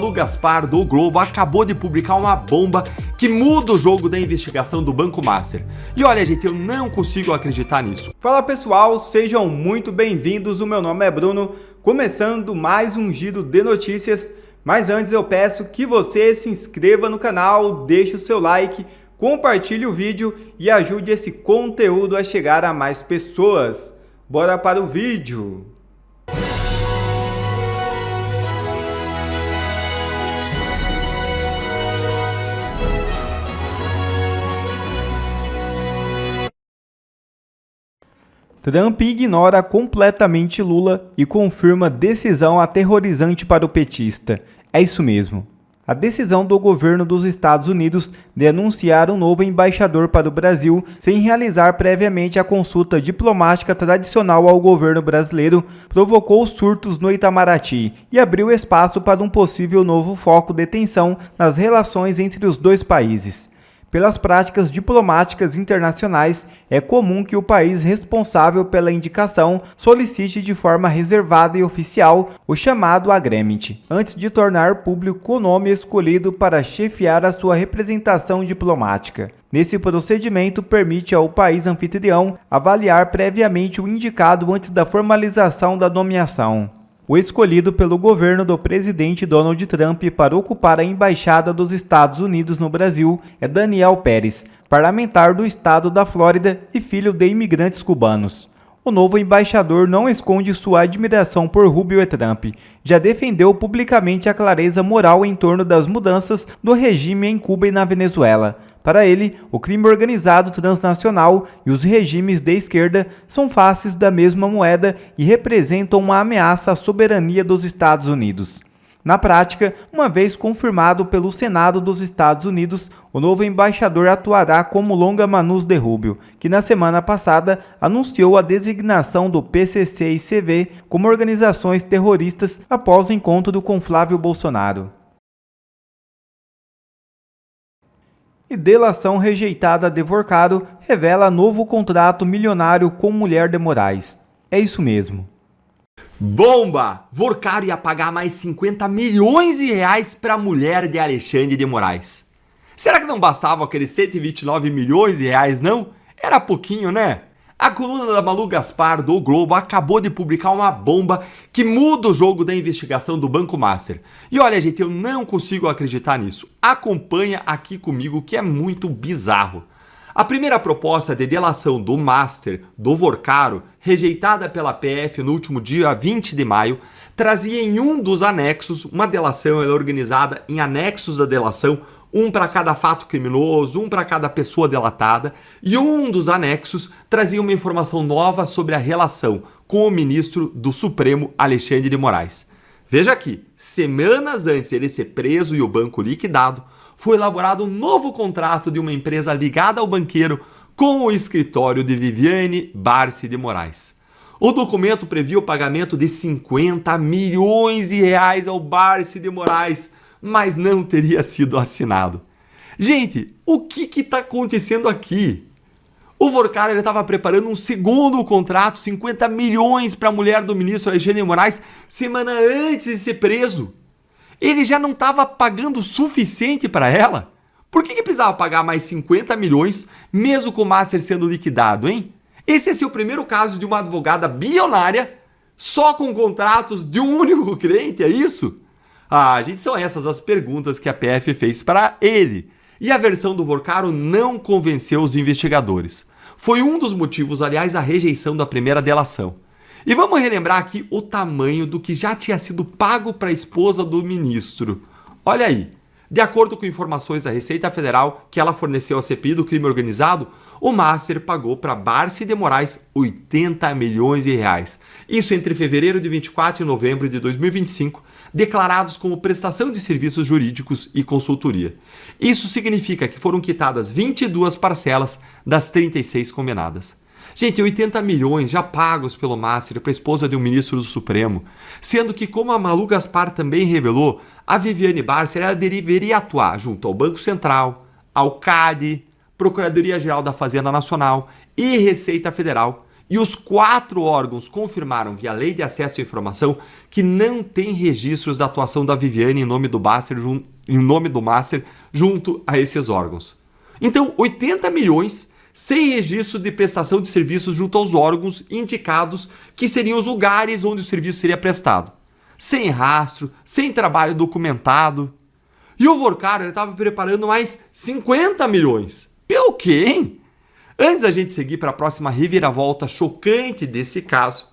O Gaspar, do Globo, acabou de publicar uma bomba que muda o jogo da investigação do Banco Master. E olha, gente, eu não consigo acreditar nisso. Fala pessoal, sejam muito bem-vindos, o meu nome é Bruno, começando mais um giro de notícias, mas antes eu peço que você se inscreva no canal, deixe o seu like, compartilhe o vídeo e ajude esse conteúdo a chegar a mais pessoas. Bora para o vídeo! Trump ignora completamente Lula e confirma decisão aterrorizante para o petista. É isso mesmo. A decisão do governo dos Estados Unidos de anunciar um novo embaixador para o Brasil sem realizar previamente a consulta diplomática tradicional ao governo brasileiro provocou surtos no Itamaraty e abriu espaço para um possível novo foco de tensão nas relações entre os dois países. Pelas práticas diplomáticas internacionais, é comum que o país responsável pela indicação solicite de forma reservada e oficial o chamado agreement, antes de tornar público o nome escolhido para chefiar a sua representação diplomática. Nesse procedimento, permite ao país anfitrião avaliar previamente o indicado antes da formalização da nomeação. O escolhido pelo governo do presidente Donald Trump para ocupar a embaixada dos Estados Unidos no Brasil é Daniel Pérez, parlamentar do estado da Flórida e filho de imigrantes cubanos. O novo embaixador não esconde sua admiração por Rubio e Trump. Já defendeu publicamente a clareza moral em torno das mudanças do regime em Cuba e na Venezuela. Para ele, o crime organizado transnacional e os regimes de esquerda são faces da mesma moeda e representam uma ameaça à soberania dos Estados Unidos. Na prática, uma vez confirmado pelo Senado dos Estados Unidos, o novo embaixador atuará como Longa Manus de Rubio, que na semana passada anunciou a designação do PCC e CV como organizações terroristas após o encontro com Flávio Bolsonaro. E delação rejeitada de Vorcaro revela novo contrato milionário com mulher de Moraes. É isso mesmo. Bomba! Vorcaro ia pagar mais 50 milhões de reais para a mulher de Alexandre de Moraes. Será que não bastava aqueles 129 milhões de reais, não? Era pouquinho, né? A coluna da Malu Gaspar, do Globo, acabou de publicar uma bomba que muda o jogo da investigação do Banco Master. E olha, gente, eu não consigo acreditar nisso. Acompanha aqui comigo que é muito bizarro. A primeira proposta de delação do Master, do Vorcaro, rejeitada pela PF no último dia 20 de maio, trazia em um dos anexos, uma delação organizada em anexos da delação, um para cada fato criminoso, um para cada pessoa delatada, e um dos anexos trazia uma informação nova sobre a relação com o ministro do Supremo, Alexandre de Moraes. Veja aqui, semanas antes de ele ser preso e o banco liquidado, foi elaborado um novo contrato de uma empresa ligada ao banqueiro com o escritório de Viviane Barsi de Moraes. O documento previa o pagamento de 50 milhões de reais ao Barsi de Moraes, mas não teria sido assinado. Gente, o que está acontecendo aqui? O Vorcaro estava preparando um segundo contrato, 50 milhões para a mulher do ministro Alexandre de Moraes, semana antes de ser preso. Ele já não estava pagando o suficiente para ela? Por que precisava pagar mais 50 milhões, mesmo com o Master sendo liquidado, hein? Esse é seu primeiro caso de uma advogada bilionária, só com contratos de um único cliente, é isso? Ah, gente, são essas as perguntas que a PF fez para ele. E a versão do Vorcaro não convenceu os investigadores. Foi um dos motivos, aliás, a rejeição da primeira delação. E vamos relembrar aqui o tamanho do que já tinha sido pago para a esposa do ministro. Olha aí, de acordo com informações da Receita Federal que ela forneceu à CPI do crime organizado, o Master pagou para Barsi de Moraes 80 milhões de reais. Isso entre fevereiro de 24 e novembro de 2025, declarados como prestação de serviços jurídicos e consultoria. Isso significa que foram quitadas 22 parcelas das 36 combinadas. Gente, 80 milhões já pagos pelo Master para a esposa de um ministro do Supremo, sendo que, como a Malu Gaspar também revelou, a Viviane Barsi ela deveria atuar junto ao Banco Central, ao CAD, Procuradoria-Geral da Fazenda Nacional e Receita Federal, E os 4 órgãos confirmaram, via Lei de Acesso à Informação, que não tem registros da atuação da Viviane em nome do Master junto a esses órgãos. Então, 80 milhões sem registro de prestação de serviços junto aos órgãos indicados que seriam os lugares onde o serviço seria prestado. Sem rastro, sem trabalho documentado. E o Vorcaro estava preparando mais 50 milhões. Pelo quê, hein? Antes da gente seguir para a próxima reviravolta chocante desse caso,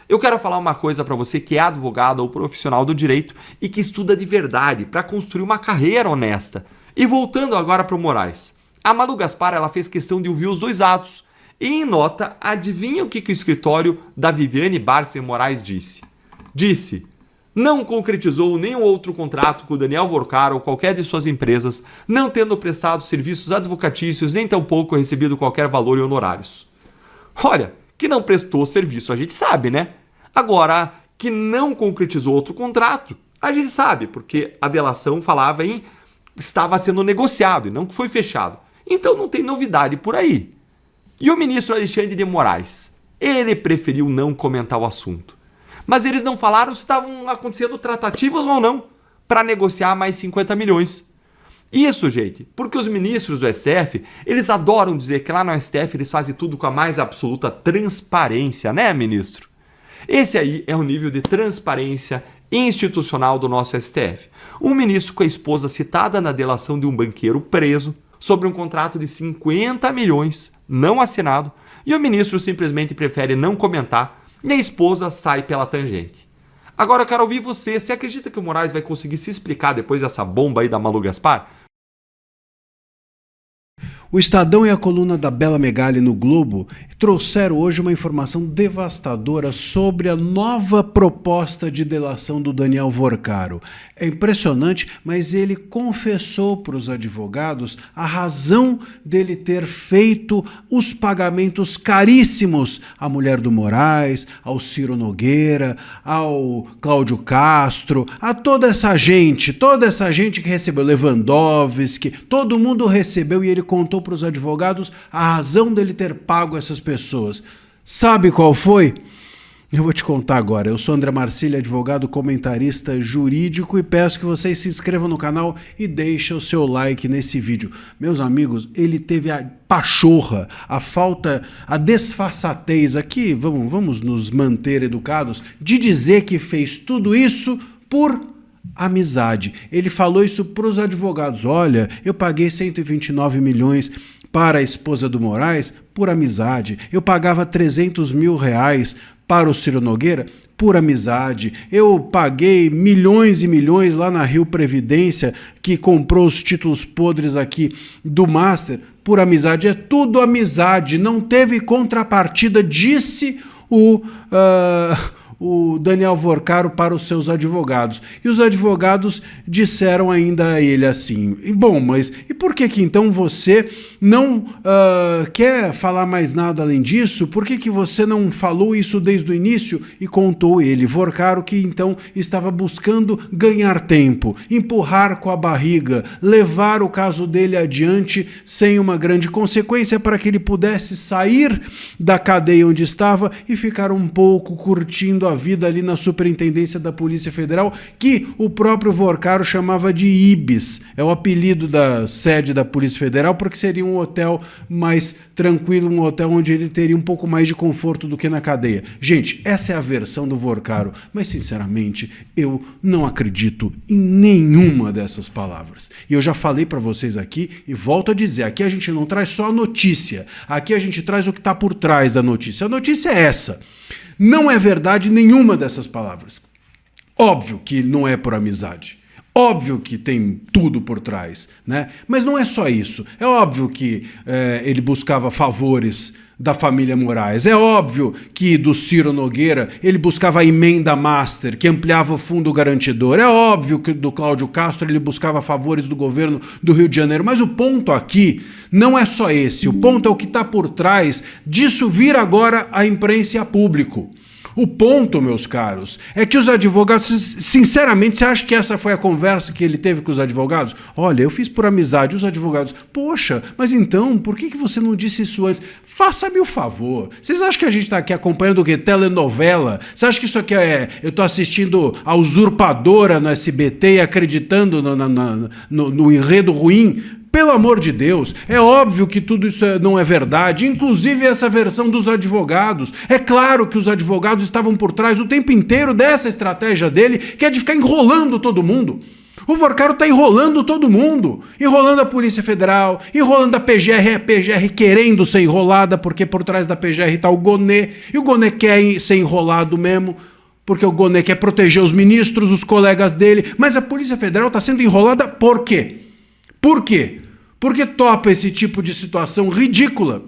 eu quero falar uma coisa para você que é advogado ou profissional do direito e que estuda de verdade para construir uma carreira honesta. E voltando agora para o Moraes. A Malu Gaspar ela fez questão de ouvir os 2 atos. E em nota, adivinha o que o escritório da Viviane Barça Moraes disse? Disse: não concretizou nenhum outro contrato com o Daniel Vorcaro ou qualquer de suas empresas, não tendo prestado serviços advocatícios nem tampouco recebido qualquer valor em honorários. Olha, que não prestou serviço a gente sabe, né? Agora, que não concretizou outro contrato, a gente sabe, porque a delação falava em estava sendo negociado e não que foi fechado. Então não tem novidade por aí. E o ministro Alexandre de Moraes? Ele preferiu não comentar o assunto. Mas eles não falaram se estavam acontecendo tratativas ou não para negociar mais 50 milhões. Isso, gente, porque os ministros do STF, eles adoram dizer que lá no STF eles fazem tudo com a mais absoluta transparência, né, ministro? Esse aí é o nível de transparência institucional do nosso STF. Um ministro com a esposa citada na delação de um banqueiro preso sobre um contrato de 50 milhões não assinado e o ministro simplesmente prefere não comentar e a esposa sai pela tangente. Agora eu quero ouvir você. Você acredita que o Moraes vai conseguir se explicar depois dessa bomba aí da Malu Gaspar? O Estadão e a coluna da Bela Megali no Globo trouxeram hoje uma informação devastadora sobre a nova proposta de delação do Daniel Vorcaro. É impressionante, mas ele confessou para os advogados a razão dele ter feito os pagamentos caríssimos à mulher do Moraes, ao Ciro Nogueira, ao Cláudio Castro, a toda essa gente que recebeu, Lewandowski, todo mundo recebeu e ele contou para os advogados a razão dele ter pago essas pessoas. Sabe qual foi? Eu vou te contar agora. Eu sou André Marcílio, advogado comentarista jurídico e peço que vocês se inscrevam no canal e deixem o seu like nesse vídeo. Meus amigos, ele teve a pachorra, a desfaçatez aqui, vamos nos manter educados, de dizer que fez tudo isso por amizade. Ele falou isso para os advogados. Olha, eu paguei 129 milhões para a esposa do Moraes por amizade. Eu pagava 300 mil reais para o Ciro Nogueira por amizade. Eu paguei milhões e milhões lá na Rio Previdência, que comprou os títulos podres aqui do Master, por amizade. É tudo amizade. Não teve contrapartida, disse o Daniel Vorcaro para os seus advogados. E os advogados disseram ainda a ele assim: bom, mas e por que então você não quer falar mais nada além disso? Por que você não falou isso desde o início? E contou ele, Vorcaro, que então estava buscando ganhar tempo, empurrar com a barriga, levar o caso dele adiante sem uma grande consequência para que ele pudesse sair da cadeia onde estava e ficar um pouco curtindo a vida ali na Superintendência da Polícia Federal, que o próprio Vorcaro chamava de Ibis. É o apelido da sede da Polícia Federal, porque seria um hotel mais tranquilo, um hotel onde ele teria um pouco mais de conforto do que na cadeia. Gente, essa é a versão do Vorcaro, mas sinceramente eu não acredito em nenhuma dessas palavras. E eu já falei para vocês aqui e volto a dizer, aqui a gente não traz só a notícia, aqui a gente traz o que está por trás da notícia. A notícia é essa. Não é verdade nenhuma dessas palavras. Óbvio que não é por amizade. Óbvio que tem tudo por trás, né? Mas não é só isso. É óbvio que ele buscava favores da família Moraes. É óbvio que do Ciro Nogueira ele buscava a emenda master, que ampliava o fundo garantidor. É óbvio que do Cláudio Castro ele buscava favores do governo do Rio de Janeiro. Mas o ponto aqui não é só esse. O ponto é o que está por trás disso vir agora à imprensa e a público. O ponto, meus caros, é que os advogados, sinceramente, você acha que essa foi a conversa que ele teve com os advogados? Olha, eu fiz por amizade, os advogados, poxa, mas então, por que você não disse isso antes? Faça-me o favor. Vocês acham que a gente está aqui acompanhando o quê? Telenovela? Você acha que isso aqui eu estou assistindo a Usurpadora no SBT e acreditando no enredo ruim? Pelo amor de Deus, é óbvio que tudo isso não é verdade, inclusive essa versão dos advogados. É claro que os advogados estavam por trás o tempo inteiro dessa estratégia dele, que é de ficar enrolando todo mundo. O Vorcaro está enrolando todo mundo, enrolando a Polícia Federal, enrolando a PGR querendo ser enrolada, porque por trás da PGR está o Gonê, e o Gonê quer ser enrolado mesmo, porque o Gonê quer proteger os ministros, os colegas dele, mas a Polícia Federal está sendo enrolada por quê? Por quê? Porque topa esse tipo de situação ridícula.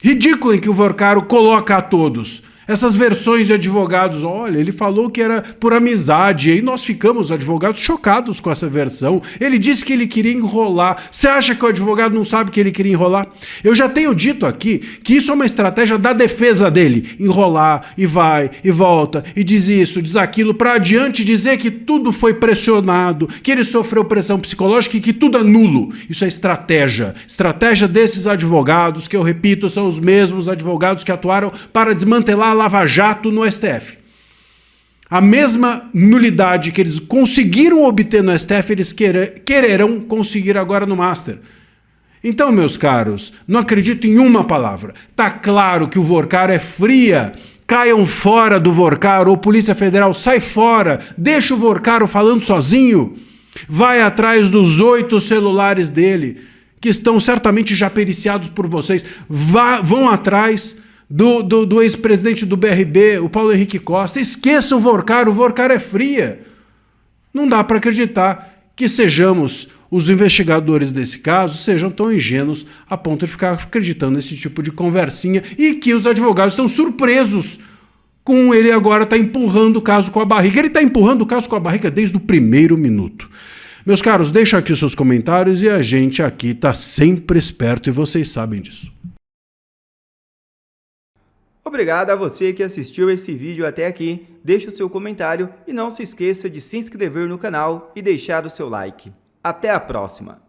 Ridícula em que o Vorcaro coloca a todos. Essas versões de advogados, olha, ele falou que era por amizade, e aí nós ficamos, advogados, chocados com essa versão. Ele disse que ele queria enrolar. Você acha que o advogado não sabe que ele queria enrolar? Eu já tenho dito aqui que isso é uma estratégia da defesa dele. Enrolar, e vai, e volta, e diz isso, diz aquilo, para adiante dizer que tudo foi pressionado, que ele sofreu pressão psicológica e que tudo é nulo. Isso é estratégia. Estratégia desses advogados, que eu repito, são os mesmos advogados que atuaram para desmantelar Lava Jato no STF. A mesma nulidade que eles conseguiram obter no STF, eles quererão conseguir agora no Master. Então, meus caros, não acredito em uma palavra. Tá claro que o Vorcaro é fria. Caiam fora do Vorcaro, ou Polícia Federal, sai fora. Deixa o Vorcaro falando sozinho. Vai atrás dos 8 celulares dele, que estão certamente já periciados por vocês. Vão atrás do ex-presidente do BRB, o Paulo Henrique Costa. Esqueça o Vorcaro é fria. Não dá para acreditar que sejamos, os investigadores desse caso, sejam tão ingênuos a ponto de ficar acreditando nesse tipo de conversinha e que os advogados estão surpresos com ele agora está empurrando o caso com a barriga. Ele está empurrando o caso com a barriga desde o primeiro minuto. Meus caros, deixa aqui os seus comentários e a gente aqui está sempre esperto e vocês sabem disso. Obrigado a você que assistiu esse vídeo até aqui. Deixe o seu comentário e não se esqueça de se inscrever no canal e deixar o seu like. Até a próxima!